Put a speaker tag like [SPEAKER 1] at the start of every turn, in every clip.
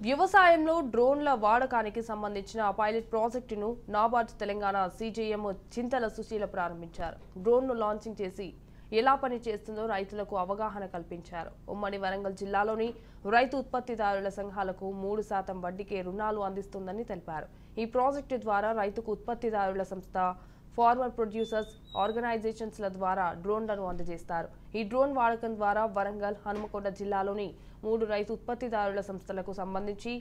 [SPEAKER 1] వ్యవసాయంలో డ్రోన్ల వాడకానికి సంబంధించిన పైలట్ ప్రాజెక్టును నాబార్డ్ తెలంగాణ సీజీఎం చింతల సుశీల ప్రారంభించారు. డ్రోన్ను లాంచింగ్ చేసి ఎలా పని చేస్తుందో రైతులకు అవగాహన కల్పించారు. ఉమ్మడి వరంగల్ జిల్లాలోని రైతు ఉత్పత్తిదారుల సంఘాలకు 3% వడ్డీకే రుణాలు అందిస్తుందని తెలిపారు. ఈ ప్రాజెక్టు ద్వారా రైతుకు ఉత్పత్తిదారుల సంస్థ, ఫార్మర్ ప్రొడ్యూసర్స్ ఆర్గనైజేషన్స్ల ద్వారా డ్రోన్లను అందజేస్తారు. ఈ డ్రోన్ వాడకం ద్వారా వరంగల్, హనుమకొండ జిల్లాలోని 3 రైతు ఉత్పత్తిదారుల సంస్థలకు సంబంధించి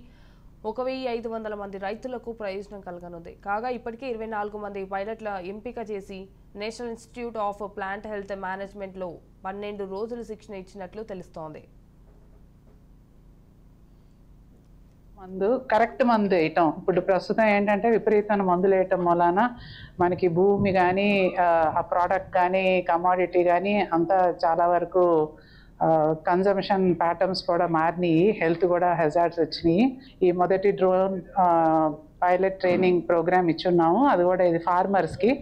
[SPEAKER 1] 1500 మంది రైతులకు ప్రయోజనం కలగనుంది. కాగా ఇప్పటికే 24 మంది పైలట్ల ఎంపిక చేసి national institute of plant health మేనేజ్మెంట్లో 12 రోజులు శిక్షణ ఇచ్చినట్లు తెలుస్తోంది.
[SPEAKER 2] కరెక్ట్ మందు వేయటం. ఇప్పుడు ప్రస్తుతం ఏంటంటే విపరీతమైన మందులు వేయటం వలన మనకి భూమి కానీ ఆ ప్రోడక్ట్ కానీ కమాడిటీ కానీ అంతా చాలా వరకు కన్జంప్షన్ ప్యాటర్న్స్ కూడా మారినాయి. హెల్త్ కూడా హెజార్డ్స్ వచ్చినాయి. ఈ మొదటి డ్రోన్ పైలట్ ట్రైనింగ్ ప్రోగ్రామ్ ఇచ్చున్నాము. అది కూడా ఇది ఫార్మర్స్కి.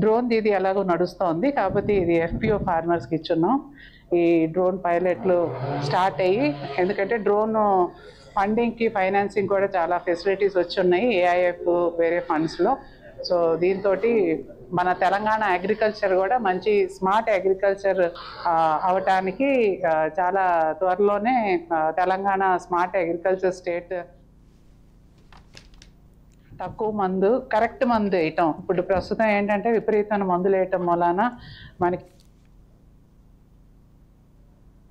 [SPEAKER 2] డ్రోన్ ఇది ఎలాగో నడుస్తోంది కాబట్టి ఇది FPO ఫార్మర్స్కి ఇచ్చున్నాం. ఈ డ్రోన్ పైలట్లు స్టార్ట్ అయ్యి, ఎందుకంటే డ్రోన్ ఫండింగ్కి ఫైనాన్సింగ్ కూడా చాలా ఫెసిలిటీస్ వచ్చి ఉన్నాయి AIF వేరే ఫండ్స్లో. సో దీంతో మన తెలంగాణ అగ్రికల్చర్ కూడా మంచి స్మార్ట్ అగ్రికల్చర్ అవటానికి చాలా త్వరలోనే తెలంగాణ స్మార్ట్ అగ్రికల్చర్ స్టేట్. తక్కువ మందు, కరెక్ట్ మందు వేయటం. ఇప్పుడు ప్రస్తుతం ఏంటంటే విపరీతమైన మందులు వేయటం వలన మనకి